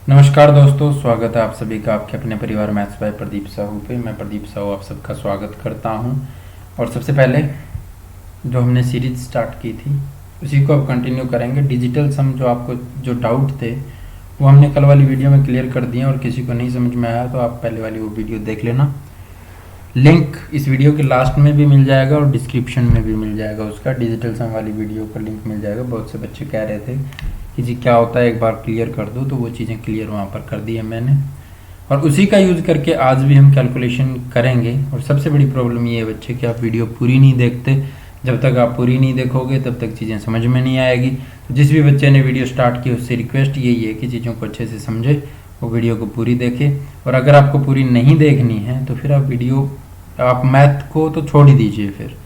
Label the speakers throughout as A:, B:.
A: नमस्कार दोस्तों, स्वागत है आप सभी का आपके अपने परिवार मैथ्स बाय प्रदीप साहू पे। मैं प्रदीप साहू आप सबका स्वागत करता हूं। और सबसे पहले जो हमने सीरीज स्टार्ट की थी उसी को अब कंटिन्यू करेंगे। डिजिटल सम जो आपको जो डाउट थे वो हमने कल वाली वीडियो में क्लियर कर दिए, और किसी को नहीं समझ में आया तो आप पहले वाली वो वीडियो देख लेना। लिंक इस वीडियो के लास्ट में भी मिल जाएगा और डिस्क्रिप्शन में भी मिल जाएगा उसका। डिजिटल सम वाली वीडियो का लिंक मिल जाएगा। बहुत से बच्चे कह रहे थे कि जी क्या होता है, एक बार क्लियर कर दो, तो वो चीज़ें क्लियर वहाँ पर कर दी है मैंने, और उसी का यूज़ करके आज भी हम कैलकुलेशन करेंगे। और सबसे बड़ी प्रॉब्लम ये है बच्चे कि आप वीडियो पूरी नहीं देखते। जब तक आप पूरी नहीं देखोगे तब तक चीज़ें समझ में नहीं आएगी। तो जिस भी बच्चे ने वीडियो स्टार्ट की उससे रिक्वेस्ट यही है कि चीज़ों को अच्छे से समझे, वो वीडियो को पूरी देखे। और अगर आपको पूरी नहीं देखनी है तो फिर आप मैथ को तो छोड़ ही दीजिए फिर,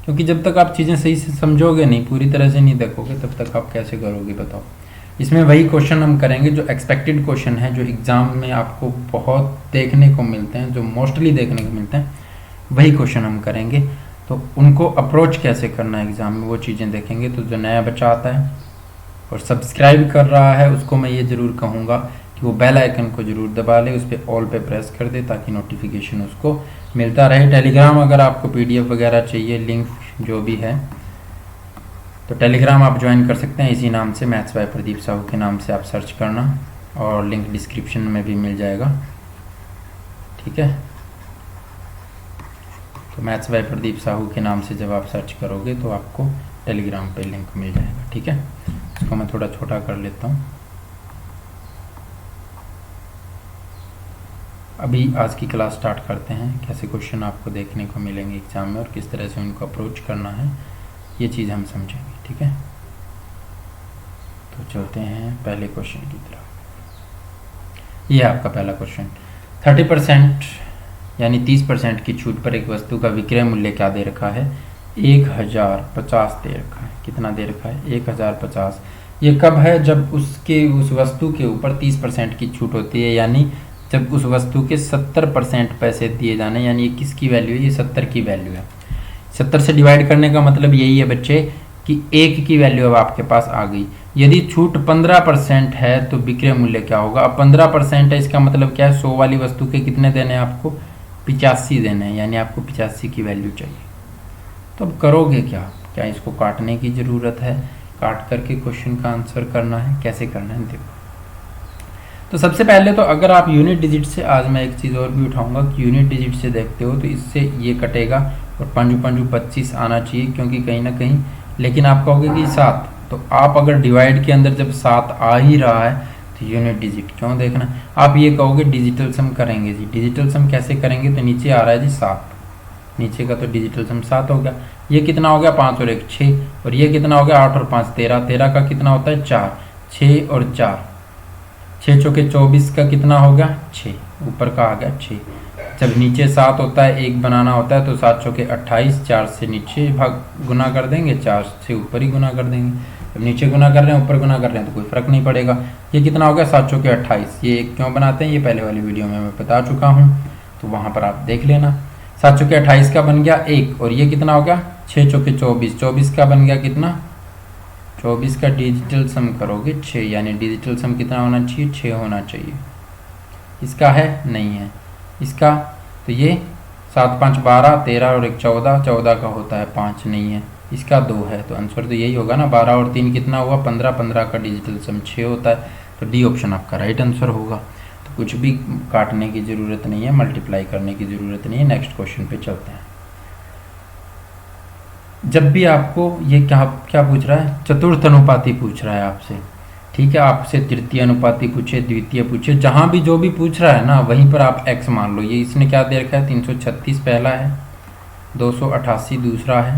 A: क्योंकि जब तक आप चीज़ें सही से समझोगे नहीं, पूरी तरह से नहीं देखोगे, तब तक आप कैसे करोगे बताओ। इसमें वही क्वेश्चन हम करेंगे जो एक्सपेक्टेड क्वेश्चन है, जो एग्ज़ाम में आपको बहुत देखने को मिलते हैं, जो मोस्टली देखने को मिलते हैं, वही क्वेश्चन हम करेंगे। तो उनको अप्रोच कैसे करना है एग्ज़ाम में वो चीज़ें देखेंगे। तो जो नया बच्चा आता है और सब्सक्राइब कर रहा है उसको मैं ये ज़रूर कहूँगा कि वो बेल आइकन को ज़रूर दबा ले, उस पर ऑल पे प्रेस कर दे ताकि नोटिफिकेशन उसको मिलता रहे। टेलीग्राम अगर आपको पीडीएफ वगैरह चाहिए, लिंक जो भी है, तो टेलीग्राम आप ज्वाइन कर सकते हैं इसी नाम से, मैथ्स बाय प्रदीप साहू के नाम से आप सर्च करना, और लिंक डिस्क्रिप्शन में भी मिल जाएगा। ठीक है, तो मैथ्स बाय प्रदीप साहू के नाम से जब आप सर्च करोगे तो आपको टेलीग्राम पे लिंक मिल जाएगा। ठीक है, इसको मैं थोड़ा छोटा कर लेता हूँ। अभी आज की क्लास स्टार्ट करते हैं। कैसे क्वेश्चन आपको देखने को मिलेंगे एग्जाम में और किस तरह से उनको अप्रोच करना है, ये चीज़ हम समझेंगे। ठीक है, तो चलते हैं पहले क्वेश्चन की तरफ। ये आपका पहला क्वेश्चन। 30% यानी 30% की छूट पर एक वस्तु का विक्रय मूल्य क्या दे रखा है? 1050 दे रखा है। कितना दे रखा है? 1050। ये कब है? जब उस वस्तु के ऊपर 30% की छूट होती है, यानी जब उस वस्तु के 70% पैसे दिए जाने, यानी ये किसकी वैल्यू है? ये 70 की वैल्यू है। 70 से डिवाइड करने का मतलब यही है बच्चे कि 1 की वैल्यू अब आपके पास आ गई। यदि छूट 15% है तो विक्रय मूल्य क्या होगा? अब 15% है, इसका मतलब क्या है? 100 वाली वस्तु के कितने देने हैं आपको? 85 देने हैं, यानी आपको 85 की वैल्यू चाहिए। तो अब करोगे क्या इसको काटने की ज़रूरत है? काट करके क्वेश्चन का आंसर करना है। कैसे करना है देखो। तो सबसे पहले तो अगर आप यूनिट डिजिट से, आज मैं एक चीज़ और भी उठाऊंगा कि यूनिट डिजिट से देखते हो तो इससे ये कटेगा और 5 25 आना चाहिए, क्योंकि कहीं ना कहीं, लेकिन आप कहोगे कि 7, तो आप अगर डिवाइड के अंदर जब 7 आ ही रहा है तो यूनिट डिजिट क्यों देखना। आप ये कहोगे डिजिटल सम करेंगे जी। डिजिटल सम कैसे करेंगे? तो नीचे आ रहा है जी 7, नीचे का तो डिजिटल सम 7 हो गया। ये कितना हो गया? 5 और 1 6, और ये कितना हो गया? 8 और 5 13, 13 का कितना होता है? 4, 6 और 4, 6 चौके 24 का कितना हो गया? 6, ऊपर का आ गया 6। जब नीचे 7 होता है, 1 बनाना होता है, तो 7 चौके 28, 4 से नीचे भाग गुना कर देंगे, 4 से ऊपर ही गुना कर देंगे। जब नीचे गुना कर रहे हैं, ऊपर गुना कर रहे हैं, तो कोई फर्क नहीं पड़ेगा। ये कितना हो गया? 7 चौके 28। ये क्यों बनाते हैं ये पहले वाली वीडियो में मैं बता चुका हूँ, तो वहाँ पर आप देख लेना। 7 चौके 28 का बन गया 1, और ये कितना हो गया? 6 चौके 24, 24 का बन गया कितना? 24 का डिजिटल सम करोगे 6, यानी डिजिटल सम कितना होना चाहिए? 6 होना चाहिए। इसका है? नहीं है इसका, तो ये 7 5 12, 13 और 1 14, 14 का होता है 5, नहीं है। इसका 2 है, तो आंसर तो यही होगा ना। 12 और 3 कितना हुआ? 15, 15 का डिजिटल सम 6 होता है, तो डी ऑप्शन आपका राइट आंसर होगा। तो कुछ भी काटने की ज़रूरत नहीं है, मल्टीप्लाई करने की ज़रूरत नहीं है। नेक्स्ट क्वेश्चन पे चलते हैं। जब भी आपको ये क्या पूछ रहा है? चतुर्थ अनुपाती पूछ रहा है आपसे। ठीक है, आपसे तृतीय अनुपाती पूछे, द्वितीय पूछे, जहाँ भी जो भी पूछ रहा है ना, वहीं पर आप x मान लो। ये इसने क्या दे रखा है? 336 पहला है, 288 दूसरा है,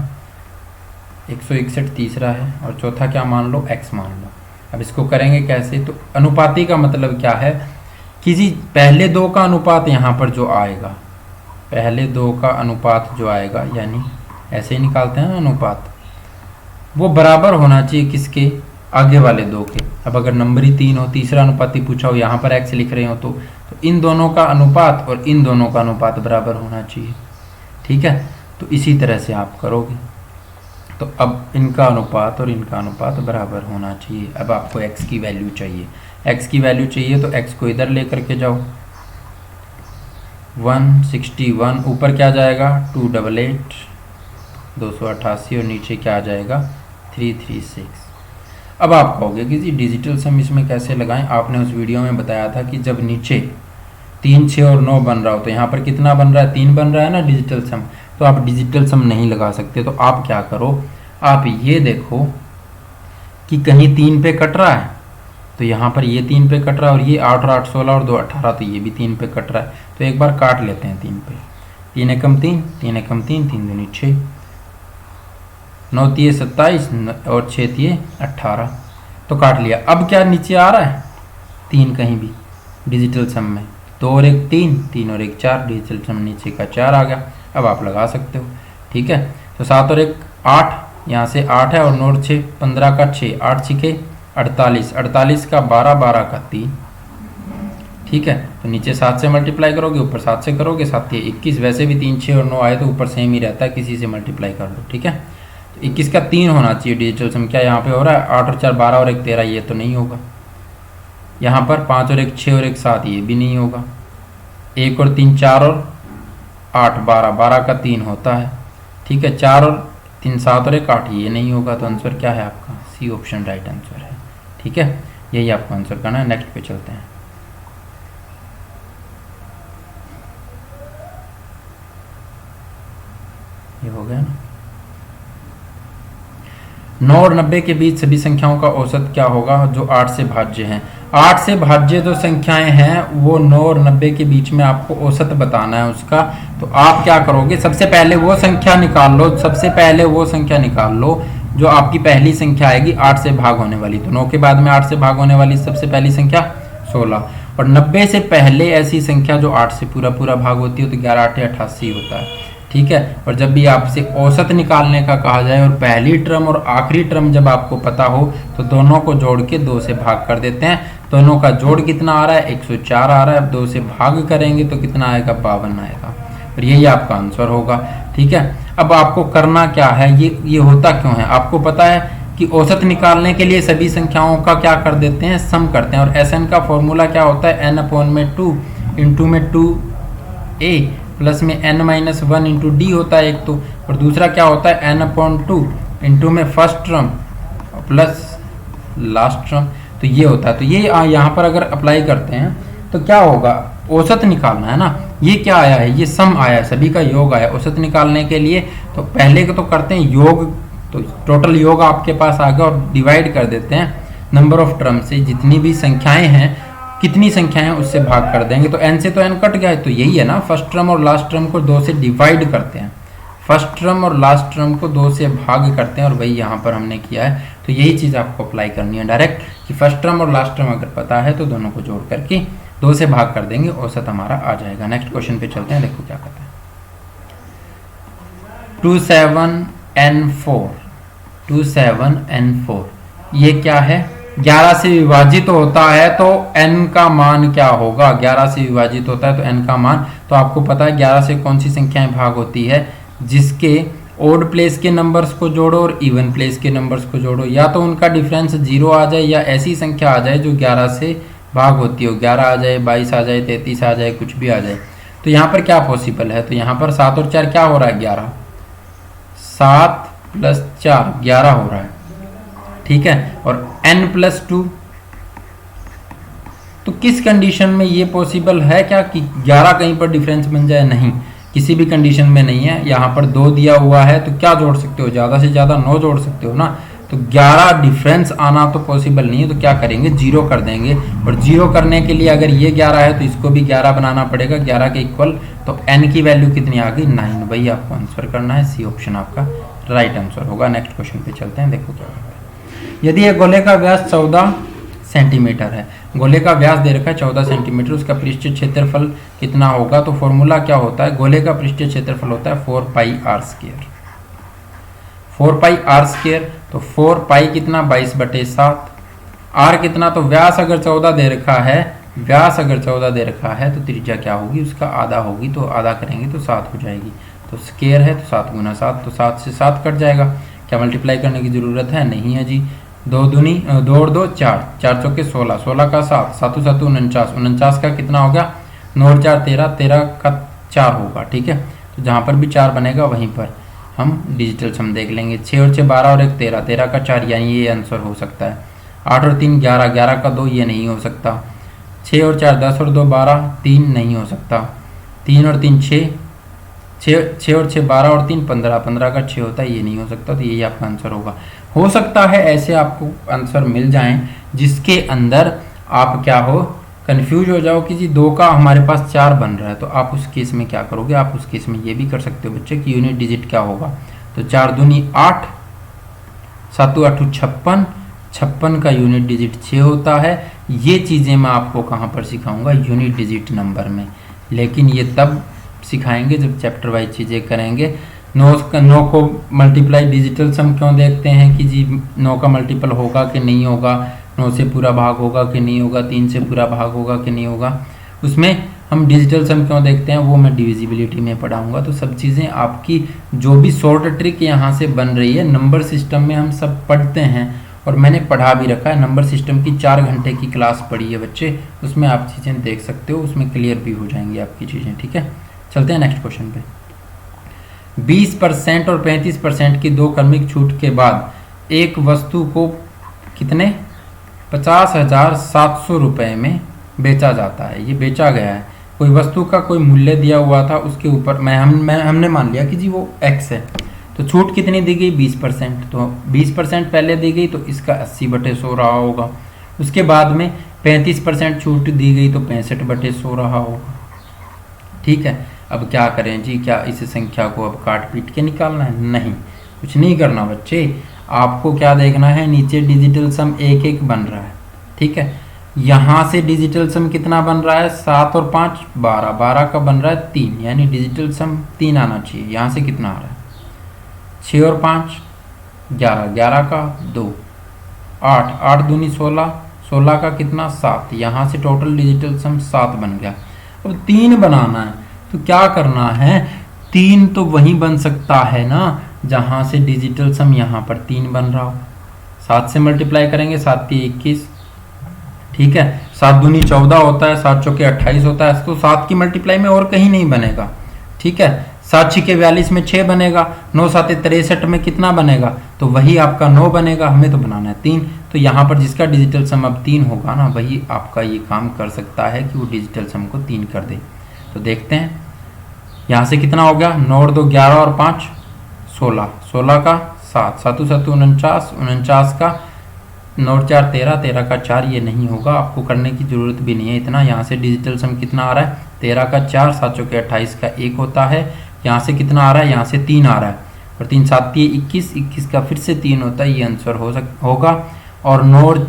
A: 161 तीसरा है, और चौथा क्या मान लो? x मान लो। अब इसको करेंगे कैसे? तो अनुपाती का मतलब क्या है? किसी पहले दो का अनुपात यहाँ पर जो आएगा, पहले दो का अनुपात जो आएगा, यानी ऐसे ही निकालते हैं ना अनुपात, वो बराबर होना चाहिए किसके? आगे वाले दो के। अब अगर नंबर ही 3 हो, तीसरा अनुपाती पूछा हो, यहाँ पर x लिख रहे हो, तो इन दोनों का अनुपात और इन दोनों का अनुपात बराबर होना चाहिए। ठीक है, तो इसी तरह से आप करोगे। तो अब इनका अनुपात और इनका अनुपात बराबर होना चाहिए। अब आपको x की वैल्यू चाहिए, x की वैल्यू चाहिए तो x को इधर लेकर के जाओ, 161 ऊपर क्या जाएगा 288 288 और नीचे क्या आ जाएगा 336। अब आप कहोगे कि जी डिजिटल सम इसमें कैसे लगाएं? आपने उस वीडियो में बताया था कि जब नीचे 3, 6 और 9 बन रहा हो तो यहाँ पर कितना बन रहा है 3 बन रहा है ना डिजिटल सम, तो आप डिजिटल सम नहीं लगा सकते। तो आप क्या करो, आप ये देखो कि कहीं 3 पे कट रहा है, तो यहाँ पर ये 3 पे कट रहा है और ये 8 और 8 16 और 2 18, तो ये भी 3 पे कट रहा है। तो एक बार काट लेते हैं 3 पे, 3 एकम 3, 3 एकम 3, 3 दूनी 6, 9 तिये 27 और 6 तिये 18, तो काट लिया। अब क्या नीचे आ रहा है 3 कहीं भी डिजिटल सम में, 2 और 1 3, 3 और 1 4, डिजिटल सम नीचे का 4 आ गया। अब आप लगा सकते हो, ठीक है। तो 7 और 1 8, यहाँ से 8 है और 9 और 6 15 का 6, 8 6 48, 48 का 12, 12 का 3, ठीक है। तो नीचे 7 से मल्टीप्लाई करोगे, ऊपर 7 से करोगे, 7 ये 21, वैसे भी 3 6 और 9 आए तो ऊपर सेम ही रहता है, किसी से मल्टीप्लाई कर लो, ठीक है। तो 21 का 3 होना चाहिए डिजिटल सम, क्या यहाँ पे हो रहा है 8 और 4 12 और 1 13, ये तो नहीं होगा। यहाँ पर 5 और 1 6 और 1 7, ये भी नहीं होगा। 1 और 3 4 और 8 12, 12 का 3 होता है, ठीक है। 4 और 3 7 और 1 8, ये नहीं होगा। तो आंसर क्या है आपका सी ऑप्शन राइट आंसर है, ठीक है। यही आपको आंसर करना है। नेक्स्ट पे चलते हैं। ये हो गया ना। 9 और 90 के बीच सभी संख्याओं का औसत क्या होगा जो 8 से भाज्य हैं? 8 से भाज्य जो संख्याएं हैं वो 9 और 90 के बीच में आपको औसत बताना है उसका। तो आप क्या करोगे, सबसे पहले वो संख्या निकाल लो, सबसे पहले वो संख्या निकाल लो जो आपकी पहली संख्या आएगी 8 से भाग होने वाली। तो 9 के बाद में 8 से भाग होने वाली सबसे पहली संख्या 16, और 90 से पहले ऐसी संख्या जो 8 से पूरा पूरा भाग होती है तो 11 8 88 होता है, ठीक है। और जब भी आपसे औसत निकालने का कहा जाए और पहली टर्म और आखिरी टर्म जब आपको पता हो तो दोनों को जोड़ के 2 से भाग कर देते हैं। दोनों का जोड़ कितना आ रहा है 104 आ रहा है। अब 2 से भाग करेंगे तो कितना आएगा 52 आएगा, और यही आपका आंसर होगा, ठीक है। अब आपको करना क्या है, ये होता क्यों है आपको पता है कि औसत निकालने के लिए सभी संख्याओं का क्या कर देते हैं सम करते हैं। और SN का फॉर्मूला क्या होता है n/2 इंटू में 2a प्लस में n-1 इंटू डी होता है एक तो, और दूसरा क्या होता है n/2 इंटू में first term plus last term. तो ये होता है। तो ये यहाँ पर अगर अप्लाई करते हैं तो क्या होगा, औसत निकालना है ना। ये क्या आया है, ये सम आया है, सभी का योग आया। औसत निकालने के लिए तो पहले को तो करते हैं योग, तो टोटल योग आपके पास आ गया और डिवाइड कर देते हैं नंबर ऑफ टर्म से। जितनी भी संख्याएं हैं, कितनी संख्याएं उससे भाग कर देंगे। तो n से तो n कट गया है, तो यही है ना, फर्स्ट टर्म और लास्ट टर्म को 2 से डिवाइड करते हैं, फर्स्ट टर्म और लास्ट टर्म को 2 से भाग करते हैं, और वही यहाँ पर हमने किया है। तो यही चीज़ आपको अप्लाई करनी है डायरेक्ट, कि फर्स्ट टर्म और लास्ट टर्म अगर पता है तो दोनों को जोड़ करके 2 से भाग कर देंगे, औसत हमारा आ जाएगा। नेक्स्ट क्वेश्चन पे चलते हैं, देखो क्या कहता है। 27n4, 27n4 ये क्या है, 11 से विभाजित होता है तो n का मान क्या होगा। 11 से विभाजित होता है तो n का मान, तो आपको पता है 11 से कौन सी संख्याएं भाग होती है, जिसके ओड प्लेस के नंबर्स को जोड़ो और इवन प्लेस के नंबर्स को जोड़ो, या तो उनका डिफरेंस 0 आ जाए या ऐसी संख्या आ जाए जो 11 से भाग होती हो, 11 आ जाए, 22 आ जाए, 33 आ जाए, कुछ भी आ जाए। तो यहाँ पर क्या पॉसिबल है, तो यहाँ पर 7 और 4 क्या हो रहा है 11, 7 प्लस 4 11 हो रहा है, ठीक है। और n+2, तो किस कंडीशन में ये पॉसिबल है क्या कि 11 कहीं पर डिफरेंस बन जाए, नहीं, किसी भी कंडीशन में नहीं है। यहाँ पर 2 दिया हुआ है तो क्या जोड़ सकते हो, ज़्यादा से ज़्यादा 9 जोड़ सकते हो ना। तो 11 डिफरेंस आना तो पॉसिबल नहीं है, तो क्या करेंगे 0 कर देंगे। और 0 करने के लिए अगर ये 11 है तो इसको भी 11 बनाना पड़ेगा 11 के इक्वल। तो n की वैल्यू कितनी आ गई 9, वही आपको आंसर करना है। सी ऑप्शन आपका राइट आंसर होगा। नेक्स्ट क्वेश्चन पे चलते हैं, देखो क्या होता है। यदि एक गोले का व्यास 14 सेंटीमीटर है, गोले का व्यास दे रखा है 14 सेंटीमीटर, उसका पृष्ठीय क्षेत्रफल कितना होगा। तो फॉर्मूला क्या होता है, गोले का पृष्ठीय क्षेत्रफल होता है 4πr²। 4πr², तो 4π कितना 22/7, r कितना, तो व्यास अगर 14 दे रखा है, व्यास अगर 14 दे रखा है तो त्रिज्या क्या होगी उसका आधा होगी, तो आधा करेंगे तो 7 हो जाएगी। तो स्क्वायर है तो 7 × 7, तो 7 से 7 कट जाएगा। क्या मल्टीप्लाई करने की ज़रूरत है? नहीं है जी। 2 और 2 4, 4 चौके 16, 16 का 7, 7 7 49, 49 का कितना हो गया? 9 और 4 13, 13 का 4 होगा। ठीक है, तो जहाँ पर भी 4 बनेगा वहीं पर हम डिजिटल सम देख लेंगे। 6 और 6 12 और 1 13, 13 का 4, यानी ये आंसर हो सकता है। 8 और 3 11, 11 का 2, ये नहीं हो सकता। 6 और 4 10 और 2 12, 3 नहीं हो सकता। 3 और 3 6, 6 और 6 12 और 3 15, 15 का 6 होता है, ये नहीं हो सकता। तो यही आपका आंसर होगा। हो सकता है ऐसे आपको आंसर मिल जाएं जिसके अंदर आप क्या हो, कंफ्यूज हो जाओ कि जी 2 का हमारे पास 4 बन रहा है। तो आप उस केस में क्या करोगे? आप उस केस में ये भी कर सकते हो बच्चे कि यूनिट डिजिट क्या होगा। तो 4 दूनी 8, 7 8 56, 56 का यूनिट डिजिट 6 होता है। ये चीज़ें मैं आपको कहाँ पर सिखाऊंगा? यूनिट डिजिट नंबर में। लेकिन ये तब सिखाएंगे जब चैप्टर वाइज चीज़ें करेंगे। 9 को मल्टीप्लाई डिजिटल सम क्यों देखते हैं कि जी 9 का मल्टीपल होगा कि नहीं होगा, 9 से पूरा भाग होगा कि नहीं होगा, 3 से पूरा भाग होगा कि नहीं होगा, उसमें हम डिजिटल सम क्यों देखते हैं वो मैं डिविजिबिलिटी में पढ़ाऊंगा। तो सब चीज़ें आपकी जो भी शॉर्ट ट्रिक यहाँ से बन रही है, नंबर सिस्टम में हम सब पढ़ते हैं और मैंने पढ़ा भी रखा है। नंबर सिस्टम की 4 घंटे की क्लास पढ़ी है बच्चे, उसमें आप चीज़ें देख सकते हो, उसमें क्लियर भी हो जाएंगी आपकी चीज़ें। ठीक है, चलते हैं नेक्स्ट क्वेश्चन पे। 20% और 35% की 2 क्रमिक छूट के बाद एक वस्तु को कितने 50,700 रुपये में बेचा जाता है। ये बेचा गया है, कोई वस्तु का कोई मूल्य दिया हुआ था, उसके ऊपर हमने मान लिया कि जी वो x है। तो छूट कितनी दी गई? 20%। तो 20% पहले दी गई तो इसका 80/100 रहा होगा। उसके बाद में 35% छूट दी गई तो 65/100 रहा होगा। ठीक है, अब क्या करें जी? क्या इस संख्या को अब काट पीट के निकालना है? नहीं, कुछ नहीं करना बच्चे। आपको क्या देखना है? नीचे डिजिटल सम 1 1 बन रहा है। ठीक है, यहाँ से डिजिटल सम कितना बन रहा है? 7 और 5 12, 12 का बन रहा है 3, यानी डिजिटल सम 3 आना चाहिए। यहाँ से कितना आ रहा है? 6 और 5 11, 11 का 2, 8, 8 दूनी 16, 16 का कितना? 7, यहाँ से टोटल डिजिटल सम 7 बन गया। अब 3 बनाना है तो क्या करना है? 3 तो वहीं बन सकता है ना जहाँ से डिजिटल सम यहाँ पर 3 बन रहा हो। 7 से मल्टीप्लाई करेंगे, 7 3 21। ठीक है, 7 दूनी 14 होता है, 7 चौके 28 होता है। तो 7 की मल्टीप्लाई में और कहीं नहीं बनेगा। ठीक है, 7 6 42 में 6 बनेगा, 9 7 63 में कितना बनेगा? तो वही आपका 9 बनेगा। हमें तो बनाना है 3। तो यहाँ पर जिसका डिजिटल सम अब 3 होगा ना, वही आपका ये काम कर सकता है कि वो डिजिटल सम को 3 कर दे। तो देखते हैं यहाँ से कितना हो गया? 9 और 2 11 और 5 16, 16 का 7, 7 7 49, 49 का 9 और 4 13, 13 का 4, ये नहीं होगा। आपको करने की ज़रूरत भी नहीं है इतना। यहाँ से डिजिटल सम कितना आ रहा है? 13 का 4, 7 चौके 28 का 1 होता है। यहाँ से कितना आ रहा है? यहाँ से 3 आ रहा है, और 3 7 21, 21 का फिर से 3 होता है, ये आंसर होगा। और 9 और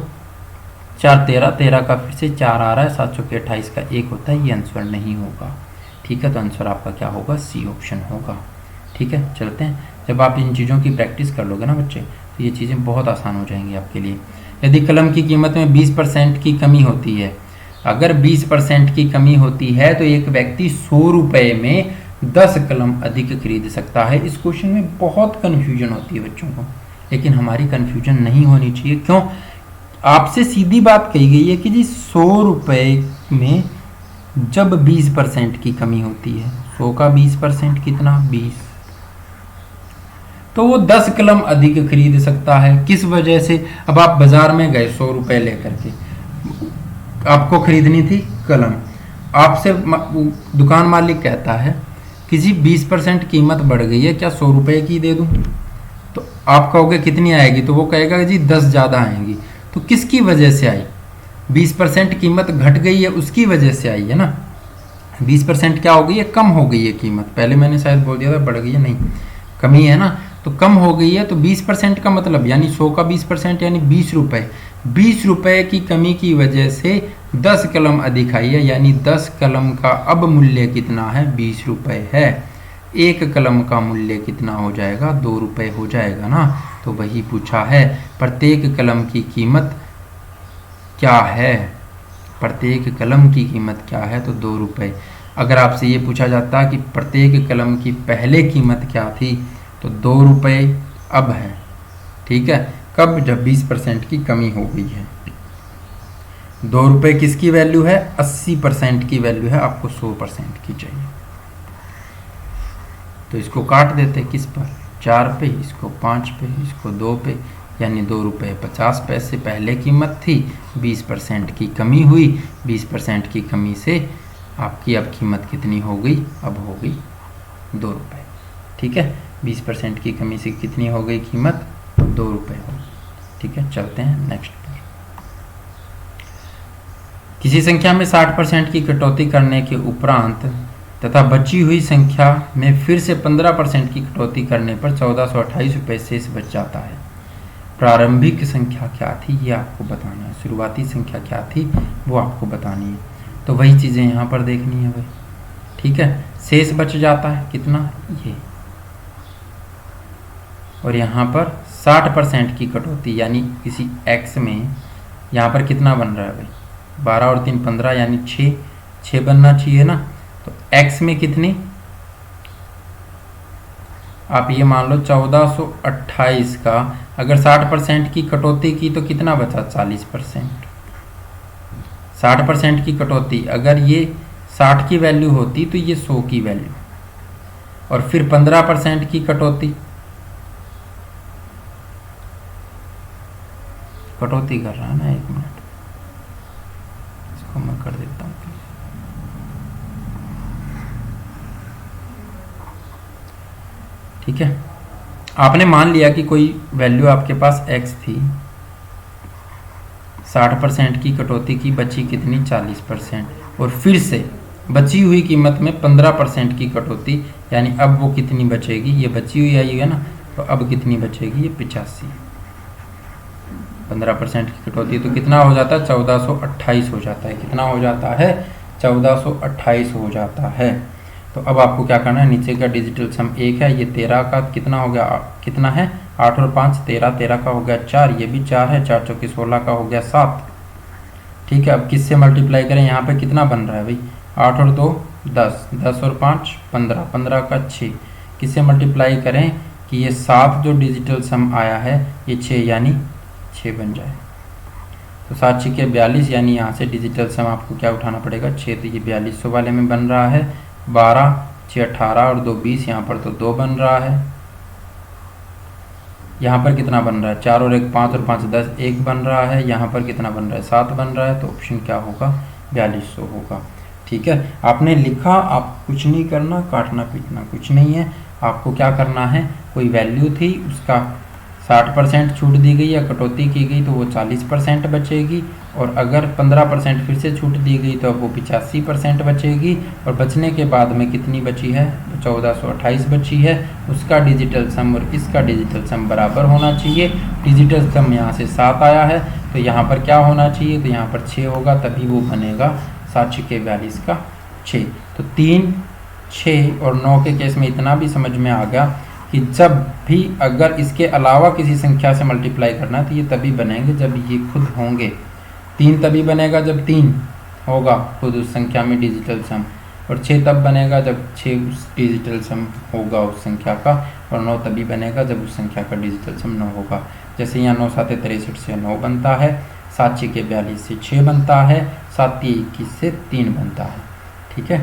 A: 4 13, 13 का फिर से 4 आ रहा है, 7 चौके 28 का 1 होता है, ये आंसर नहीं होगा। ठीक है, तो आंसर आपका क्या होगा? सी ऑप्शन होगा। ठीक है, चलते हैं। जब आप इन चीज़ों की प्रैक्टिस कर लोगे ना बच्चे, तो ये चीज़ें बहुत आसान हो जाएंगी आपके लिए। यदि कलम की कीमत में 20% की कमी होती है, अगर 20% की कमी होती है तो एक व्यक्ति 100 रुपये में 10 कलम अधिक खरीद सकता है। इस क्वेश्चन में बहुत कन्फ्यूजन होती है बच्चों को, लेकिन हमारी कन्फ्यूजन नहीं होनी चाहिए। क्यों? आपसे सीधी बात कही गई है कि जी 100 रुपये में जब 20% की कमी होती है, 100 का 20% कितना? 20, तो वो 10 कलम अधिक खरीद सकता है। किस वजह से? अब आप बाजार में गए 100 रुपये लेकर के, आपको खरीदनी थी कलम। आपसे दुकान मालिक कहता है कि जी 20% कीमत बढ़ गई है, क्या 100 रुपये की दे दूं? तो आप कहोगे कितनी आएगी? तो वो कहेगा जी 10 ज़्यादा आएंगी। तो किसकी वजह से आई? 20% कीमत घट गई है, उसकी वजह से आई है ना। 20% क्या हो गई है? कम हो गई है कीमत। पहले मैंने शायद बोल दिया था बढ़ गई है, नहीं, कमी है ना, तो कम हो गई है। तो 20% का मतलब यानी 100 का 20% यानी 20 रुपये। 20 रुपये की कमी की वजह से 10 कलम अधिक आई है, यानी 10 कलम का अब मूल्य कितना है? 20 रुपये है। एक कलम का मूल्य कितना हो जाएगा? 2 रुपये हो जाएगा ना। तो वही पूछा है, प्रत्येक कलम की कीमत क्या है? प्रत्येक कलम की कीमत क्या है? तो 2 रुपये। अगर आपसे ये पूछा जाता कि प्रत्येक कलम की पहले कीमत क्या थी, तो 2 रुपये अब है, ठीक है, कब? जब 20% की कमी हो गई है। 2 रुपये किसकी वैल्यू है? 80% की वैल्यू है, आपको 100% की चाहिए। तो इसको काट देते किस पर? 4 पे, इसको 5 पे, इसको 2 पे, यानी 2 रुपये 50 पैसे पहले कीमत थी, 20% की कमी हुई, 20% की कमी से आपकी अब कीमत कितनी हो गई? अब हो गई 2 रुपये। ठीक है, 20% की कमी से कितनी हो गई कीमत? 2 रुपये हो गई। ठीक है, चलते हैं नेक्स्ट पर। किसी संख्या में 60% की कटौती करने के उपरांत तथा बची हुई संख्या में फिर से 15% की कटौती करने पर 1428 रुपये शेष बच जाता है। प्रारंभिक संख्या क्या थी ये आपको बताना है, शुरुआती संख्या क्या थी वो आपको बतानी है। तो वही चीज़ें यहाँ पर देखनी है भाई। ठीक है, शेष बच जाता है कितना? ये। और यहाँ पर 60% की कटौती यानी किसी x में यहाँ पर कितना बन रहा है भाई? 12 और 3 15 यानी 6 बनना चाहिए ना। तो x में कितनी? आप ये मान लो 1428 का अगर 60% की कटौती की तो कितना बचा? 40%। 60% की कटौती अगर ये 60 की वैल्यू होती तो ये 100 की वैल्यू, और फिर 15% की कटौती कर रहा है ना, 1 मिनट इसको मैं कर देता हूँ। ठीक है, आपने मान लिया कि कोई वैल्यू आपके पास x थी, 60% की कटौती की, बची कितनी? 40%, और फिर से बची हुई कीमत में 15% की कटौती, यानी अब वो कितनी बचेगी? ये बची हुई आई है ना, तो अब कितनी बचेगी? ये 85। 15% की कटौती तो कितना हो जाता है? 1428 हो जाता है। कितना हो जाता है? 1428 हो जाता है। तो अब आपको क्या करना है? नीचे का डिजिटल सम 1 है, ये 13 का कितना हो गया? कितना है? 8 और 5 13, 13 का हो गया 4, ये भी 4 है, 4 चौके 16 का हो गया 7। ठीक है, अब किससे मल्टीप्लाई करें? यहाँ पे कितना बन रहा है भाई? 8 और 2 10, 10 और 5 15, 15 का 6। किससे मल्टीप्लाई करें कि ये 7 जो डिजिटल सम आया है ये 6 यानी 6 बन जाए। तो 7 6 के 42, यानी यहाँ से डिजिटल सम आपको क्या उठाना पड़ेगा? 6, तो ये 4200 वाले में बन रहा है। 12 6 18 और 2 20, यहाँ पर तो 2 बन रहा है। यहाँ पर कितना बन रहा है? 4 और 1 5 और 5 10, 1 बन रहा है। यहाँ पर कितना बन रहा है? 7 बन रहा है। तो ऑप्शन क्या होगा? 4200 होगा। ठीक है, आपने लिखा, आप कुछ नहीं करना, काटना पीटना कुछ नहीं है। आपको क्या करना है? कोई वैल्यू थी, उसका 60% छूट दी गई या कटौती की गई तो वो 40% बचेगी, और अगर 15% फिर से छूट दी गई तो अब वो 85% बचेगी, और बचने के बाद में कितनी बची है? 1428 बची है। उसका डिजिटल सम और इसका डिजिटल सम बराबर होना चाहिए। डिजिटल सम यहाँ से 7 आया है, तो यहाँ पर क्या होना चाहिए? तो यहाँ पर 6 होगा, तभी वो बनेगा 7 6 के 42 का 6। तो 3 6 और 9 के केस में इतना भी समझ में आ गया कि जब भी अगर इसके अलावा किसी संख्या से मल्टीप्लाई करना है तो ये तभी बनेंगे जब ये खुद होंगे। 3 तभी बनेगा जब 3 होगा खुद उस संख्या में डिजिटल सम, और 6 तब बनेगा जब 6 उस डिजिटल सम होगा उस संख्या का, और 9 तभी बनेगा जब उस संख्या का डिजिटल सम 9 होगा। जैसे यहाँ 9 7 63 से 9 बनता है, 7 6 के 42 से 6 बनता है, 7 3 21 से 3 बनता है। ठीक है,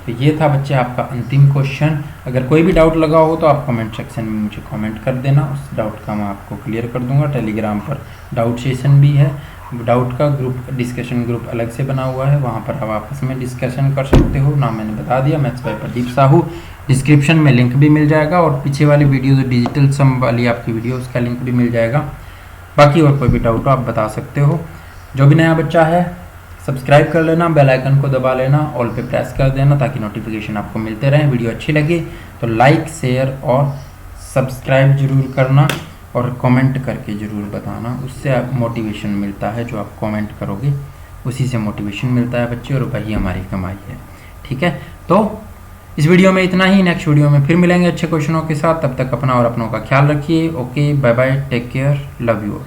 A: तो ये था बच्चे आपका अंतिम क्वेश्चन। अगर कोई भी डाउट लगा हो तो आप कमेंट सेक्शन में मुझे कमेंट कर देना, उस डाउट का मैं आपको क्लियर कर दूंगा। टेलीग्राम पर डाउट सेशन भी है, डाउट का ग्रुप, डिस्कशन ग्रुप अलग से बना हुआ है, वहाँ पर आप आपस में डिस्कशन कर सकते हो। नाम मैंने बता दिया, maths by Pradeep Sahu. Description में लिंक भी मिल जाएगा, और पीछे वाली वीडियो जो डिजिटल सम वाली आपकी वीडियो उसका लिंक भी मिल जाएगा। बाकी और कोई भी डाउट हो आप बता सकते हो। जो भी नया बच्चा है सब्सक्राइब कर लेना, बेल आइकन को दबा लेना, ऑल पे प्रेस कर देना ताकि नोटिफिकेशन आपको मिलते रहें। वीडियो अच्छी लगे तो लाइक शेयर और सब्सक्राइब जरूर करना, और कमेंट करके ज़रूर बताना, उससे मोटिवेशन मिलता है। जो आप कमेंट करोगे उसी से मोटिवेशन मिलता है बच्चे, और वही हमारी कमाई है। ठीक है, तो इस वीडियो में इतना ही। नेक्स्ट वीडियो में फिर मिलेंगे अच्छे क्वेश्चनों के साथ। तब तक अपना और अपनों का ख्याल रखिए। Okay, bye bye, take care, love you all.